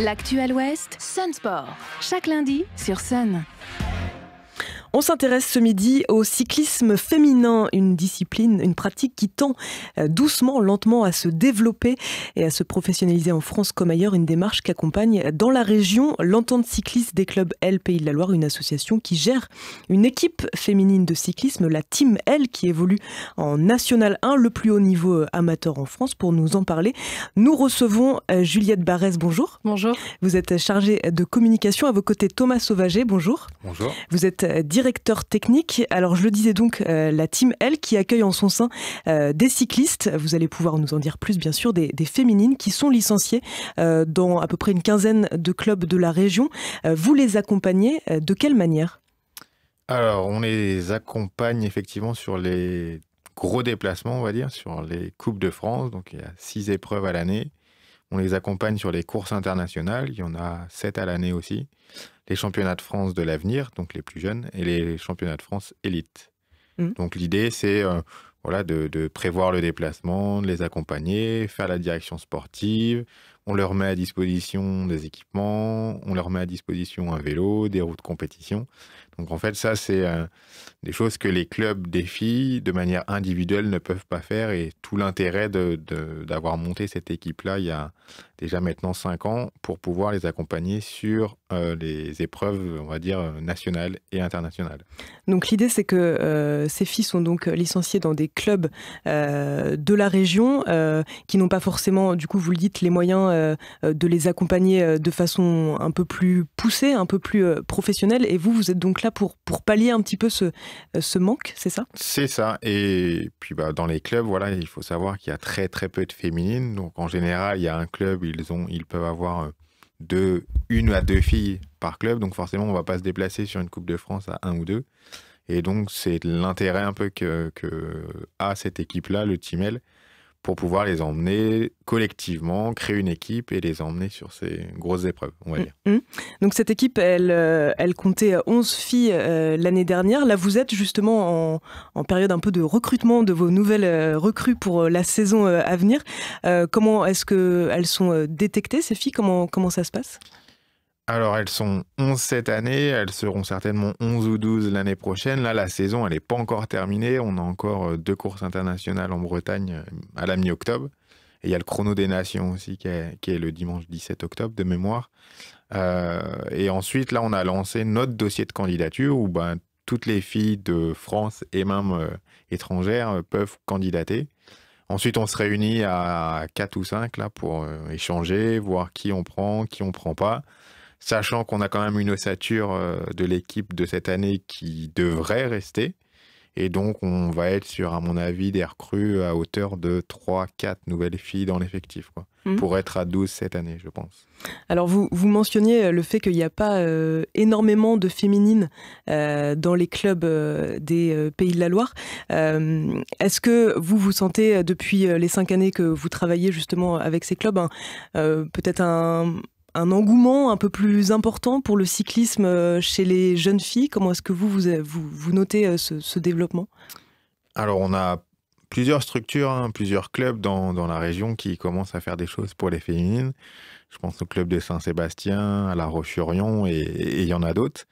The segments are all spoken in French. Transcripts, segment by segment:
L'actuel Ouest, Sun Sport. Chaque lundi sur Sun. On s'intéresse ce midi au cyclisme féminin, une discipline, une pratique qui tend doucement, lentement à se développer et à se professionnaliser en France comme ailleurs. Une démarche qu'accompagne dans la région l'Entente cycliste des clubs L Pays de la Loire, une association qui gère une équipe féminine de cyclisme, la Team L, qui évolue en National 1, le plus haut niveau amateur en France. Pour nous en parler, nous recevons Juliette Barès. Bonjour. Bonjour. Vous êtes chargée de communication. À vos côtés, Thomas Sauvager. Bonjour. Bonjour. Vous êtes directeur technique. Alors je le disais donc, la Team L qui accueille en son sein des cyclistes. Vous allez pouvoir nous en dire plus, bien sûr, des féminines qui sont licenciées dans à peu près une quinzaine de clubs de la région. Vous les accompagnez de quelle manière ? Alors on les accompagne effectivement sur les gros déplacements, on va dire, sur les Coupes de France. Donc il y a 6 épreuves à l'année. On les accompagne sur les courses internationales. Il y en a 7 à l'année aussi. Les championnats de France de l'avenir, donc les plus jeunes, et les championnats de France élite. Donc l'idée, c'est de prévoir le déplacement, de les accompagner, faire la direction sportive. On leur met à disposition des équipements, on leur met à disposition un vélo, des roues de compétition. Donc en fait, ça, c'est des choses que les clubs des filles, de manière individuelle, ne peuvent pas faire. Et tout l'intérêt d'avoir monté cette équipe-là il y a déjà maintenant 5 ans pour pouvoir les accompagner sur les épreuves, on va dire, nationales et internationales. Donc l'idée, c'est que ces filles sont donc licenciées dans des clubs de la région qui n'ont pas forcément, du coup, vous le dites, les moyens de les accompagner de façon un peu plus poussée, un peu plus professionnelle. Et vous êtes donc là pour pallier un petit peu ce manque, c'est ça ? C'est ça. Et puis dans les clubs, voilà, il faut savoir qu'il y a très très peu de féminines. Donc en général, il y a un club, ils peuvent avoir une à deux filles par club. Donc forcément, on ne va pas se déplacer sur une Coupe de France à 1 ou 2. Et donc c'est l'intérêt un peu que a cette équipe-là, le Team L, pour pouvoir les emmener collectivement, créer une équipe et les emmener sur ces grosses épreuves, on va dire. Donc cette équipe, elle comptait 11 filles l'année dernière. Là, vous êtes justement en période un peu de recrutement de vos nouvelles recrues pour la saison à venir. Comment est-ce qu'elles sont détectées, ces filles ? Comment ça se passe ? Alors, elles sont 11 cette année, elles seront certainement 11 ou 12 l'année prochaine. Là, la saison, elle n'est pas encore terminée. On a encore 2 courses internationales en Bretagne à la mi-octobre. Et il y a le chrono des nations aussi qui est le dimanche 17 octobre de mémoire. Et ensuite, là, on a lancé notre dossier de candidature où toutes les filles de France et même étrangères peuvent candidater. Ensuite, on se réunit à 4 ou 5 là, pour échanger, voir qui on prend pas. Sachant qu'on a quand même une ossature de l'équipe de cette année qui devrait rester. Et donc, on va être sur, à mon avis, des recrues à hauteur de 3-4 nouvelles filles dans l'effectif, pour être à 12 cette année, je pense. Alors, vous mentionniez le fait qu'il n'y a pas énormément de féminines dans les clubs des Pays de la Loire. Est-ce que vous vous sentez, depuis les 5 années que vous travaillez justement avec ces clubs, peut-être un engouement un peu plus important pour le cyclisme chez les jeunes filles ? Comment est-ce que vous notez ce développement ? Alors, on a plusieurs structures, plusieurs clubs dans la région qui commencent à faire des choses pour les féminines. Je pense au club de Saint-Sébastien, à La Roche-sur-Yon, et il y en a d'autres.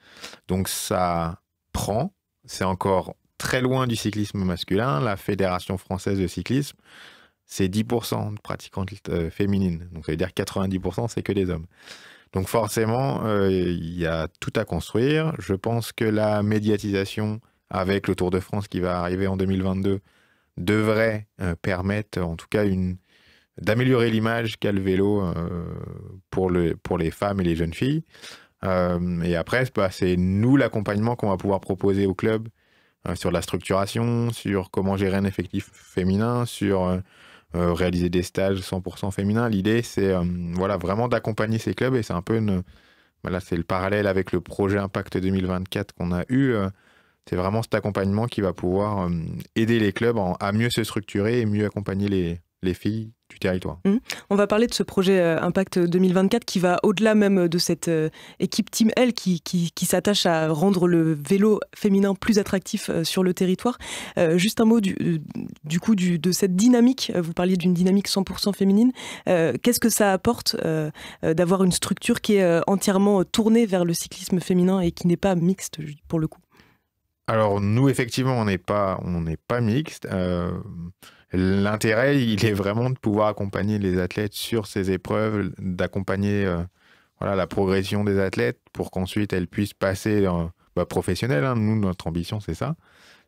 Donc, ça prend. C'est encore très loin du cyclisme masculin. La Fédération française de cyclisme, c'est 10% de pratiquantes féminines. Donc ça veut dire 90%, c'est que des hommes. Donc forcément, il y a tout à construire. Je pense que la médiatisation avec le Tour de France qui va arriver en 2022 devrait permettre, en tout cas, d'améliorer l'image qu'a le vélo pour les femmes et les jeunes filles. Et après, c'est nous l'accompagnement qu'on va pouvoir proposer au club sur la structuration, sur comment gérer un effectif féminin, sur réaliser des stages 100% féminins. L'idée, c'est vraiment d'accompagner ces clubs, et c'est un peu c'est le parallèle avec le projet Impact 2024 qu'on a eu. C'est vraiment cet accompagnement qui va pouvoir aider les clubs à mieux se structurer et mieux accompagner les filles du territoire. On va parler de ce projet Impact 2024 qui va au-delà même de cette équipe Team L qui s'attache à rendre le vélo féminin plus attractif sur le territoire. Juste un mot du coup de cette dynamique. Vous parliez d'une dynamique 100% féminine. Qu'est-ce que ça apporte d'avoir une structure qui est entièrement tournée vers le cyclisme féminin et qui n'est pas mixte pour le coup? Alors nous, effectivement, on n'est pas mixte. L'intérêt, il est vraiment de pouvoir accompagner les athlètes sur ces épreuves, d'accompagner la progression des athlètes pour qu'ensuite elles puissent passer professionnelles. Hein. Nous, notre ambition, c'est ça.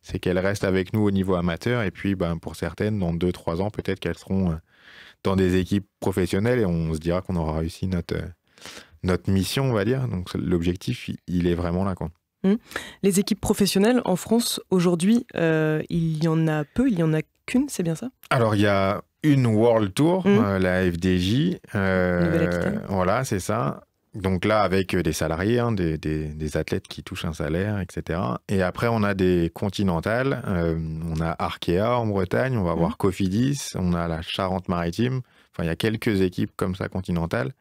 C'est qu'elles restent avec nous au niveau amateur. Et puis, pour certaines, dans 2-3 ans, peut-être qu'elles seront dans des équipes professionnelles et on se dira qu'on aura réussi notre mission, on va dire. Donc, l'objectif, il est vraiment là, quoi. Les équipes professionnelles en France, aujourd'hui, il y en a peu, il y en a qu'une, c'est bien ça? Alors, il y a une World Tour, la FDJ. Voilà, c'est ça. Donc là, avec des salariés, hein, des athlètes qui touchent un salaire, etc. Et après, on a des continentales. On a Arkea en Bretagne, on va avoir Cofidis, on a la Charente-Maritime. Enfin, il y a quelques équipes comme ça continentales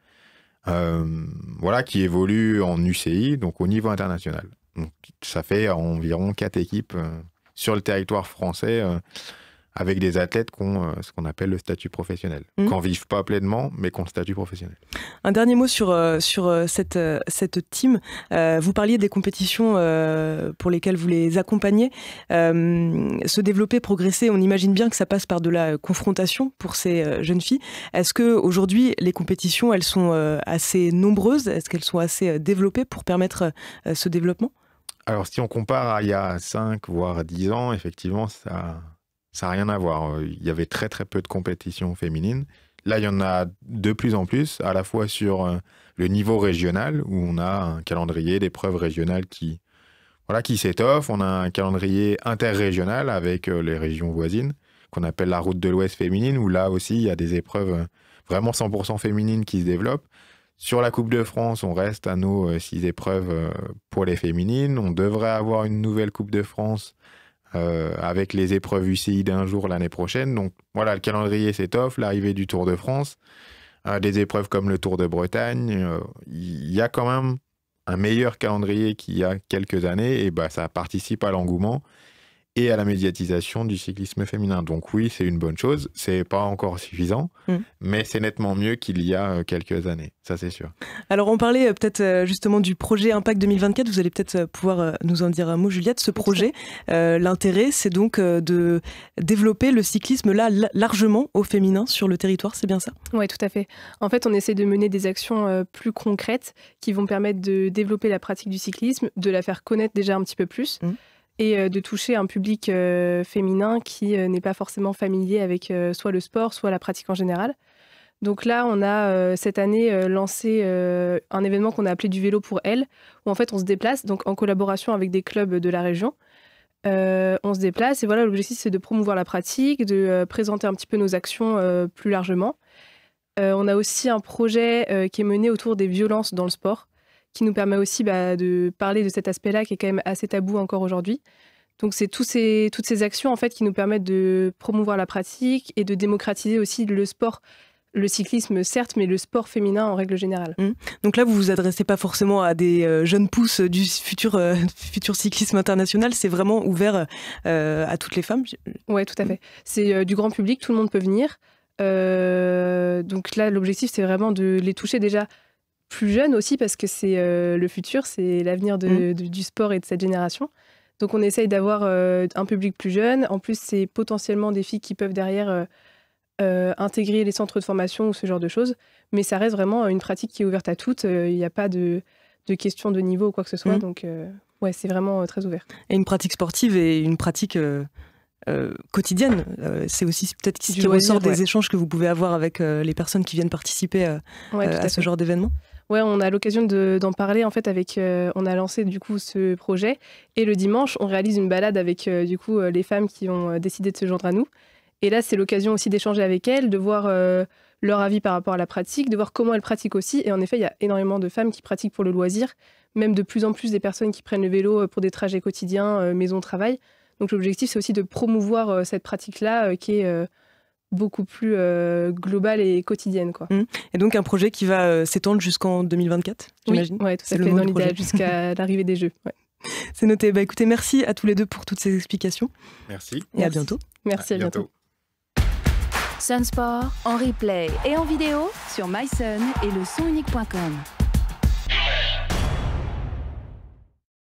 qui évoluent en UCI, donc au niveau international. Donc, ça fait environ 4 équipes sur le territoire français avec des athlètes qui ont ce qu'on appelle le statut professionnel, qui n'en vivent pas pleinement, mais qui ont le statut professionnel. Un dernier mot sur cette team. Vous parliez des compétitions pour lesquelles vous les accompagnez. Se développer, progresser, on imagine bien que ça passe par de la confrontation pour ces jeunes filles. Est-ce qu'aujourd'hui, les compétitions, elles sont assez nombreuses? Est-ce qu'elles sont assez développées pour permettre ce développement? Alors, si on compare à il y a 5 voire 10 ans, effectivement, ça n'a rien à voir. Il y avait très très peu de compétitions féminines. Là, il y en a de plus en plus, à la fois sur le niveau régional, où on a un calendrier d'épreuves régionales qui s'étoffe. On a un calendrier interrégional avec les régions voisines, qu'on appelle la route de l'Ouest féminine, où là aussi, il y a des épreuves vraiment 100% féminines qui se développent. Sur la Coupe de France, on reste à nos 6 épreuves pour les féminines. On devrait avoir une nouvelle Coupe de France avec les épreuves UCI d'un jour l'année prochaine. Donc voilà, le calendrier s'étoffe, l'arrivée du Tour de France, des épreuves comme le Tour de Bretagne. Il y a quand même un meilleur calendrier qu'il y a quelques années et ça participe à l'engouement et à la médiatisation du cyclisme féminin. Donc oui, c'est une bonne chose. C'est pas encore suffisant, mais c'est nettement mieux qu'il y a quelques années. Ça, c'est sûr. Alors, on parlait peut-être justement du projet Impact 2024. Vous allez peut-être pouvoir nous en dire un mot, Juliette. Ce projet, l'intérêt, c'est donc de développer le cyclisme là largement au féminin sur le territoire. C'est bien ça? Oui, tout à fait. En fait, on essaie de mener des actions plus concrètes qui vont permettre de développer la pratique du cyclisme, de la faire connaître déjà un petit peu plus. Et de toucher un public féminin qui n'est pas forcément familier avec soit le sport, soit la pratique en général. Donc là, on a cette année lancé un événement qu'on a appelé du vélo pour elles, où en fait on se déplace, donc en collaboration avec des clubs de la région. On se déplace et voilà, l'objectif c'est de promouvoir la pratique, de présenter un petit peu nos actions plus largement. On a aussi un projet qui est mené autour des violences dans le sport, qui nous permet aussi de parler de cet aspect-là qui est quand même assez tabou encore aujourd'hui. Donc c'est toutes ces actions en fait qui nous permettent de promouvoir la pratique et de démocratiser aussi le sport, le cyclisme certes, mais le sport féminin en règle générale. Donc là, vous vous adressez pas forcément à des jeunes pousses du futur cyclisme international, c'est vraiment ouvert à toutes les femmes? Oui, tout à fait. C'est du grand public, tout le monde peut venir. Donc là, l'objectif, c'est vraiment de les toucher déjà plus jeunes aussi, parce que c'est le futur, c'est l'avenir du sport et de cette génération. Donc on essaye d'avoir un public plus jeune. En plus, c'est potentiellement des filles qui peuvent derrière intégrer les centres de formation ou ce genre de choses. Mais ça reste vraiment une pratique qui est ouverte à toutes. Il n'y a pas de question de niveau ou quoi que ce soit. Donc ouais, c'est vraiment très ouvert. Et une pratique sportive et une pratique quotidienne, c'est aussi peut-être ce qui ressort des échanges que vous pouvez avoir avec les personnes qui viennent participer à ce genre d'événement. Ouais, on a l'occasion d'en parler en fait avec. On a lancé du coup ce projet et le dimanche, on réalise une balade avec du coup les femmes qui ont décidé de se joindre à nous. Et là, c'est l'occasion aussi d'échanger avec elles, de voir leur avis par rapport à la pratique, de voir comment elles pratiquent aussi. Et en effet, il y a énormément de femmes qui pratiquent pour le loisir, même de plus en plus des personnes qui prennent le vélo pour des trajets quotidiens, maison-travail. Donc l'objectif, c'est aussi de promouvoir cette pratique-là qui est beaucoup plus globale et quotidienne, quoi. Et donc un projet qui va s'étendre jusqu'en 2024, j'imagine. Oui, tout à fait, dans l'idéal, jusqu'à l'arrivée des Jeux. Ouais. C'est noté. Écoutez, merci à tous les deux pour toutes ces explications. Merci. Et à bientôt. Merci, à bientôt. Sunsport en replay et en vidéo sur mysun et le sonunique.com.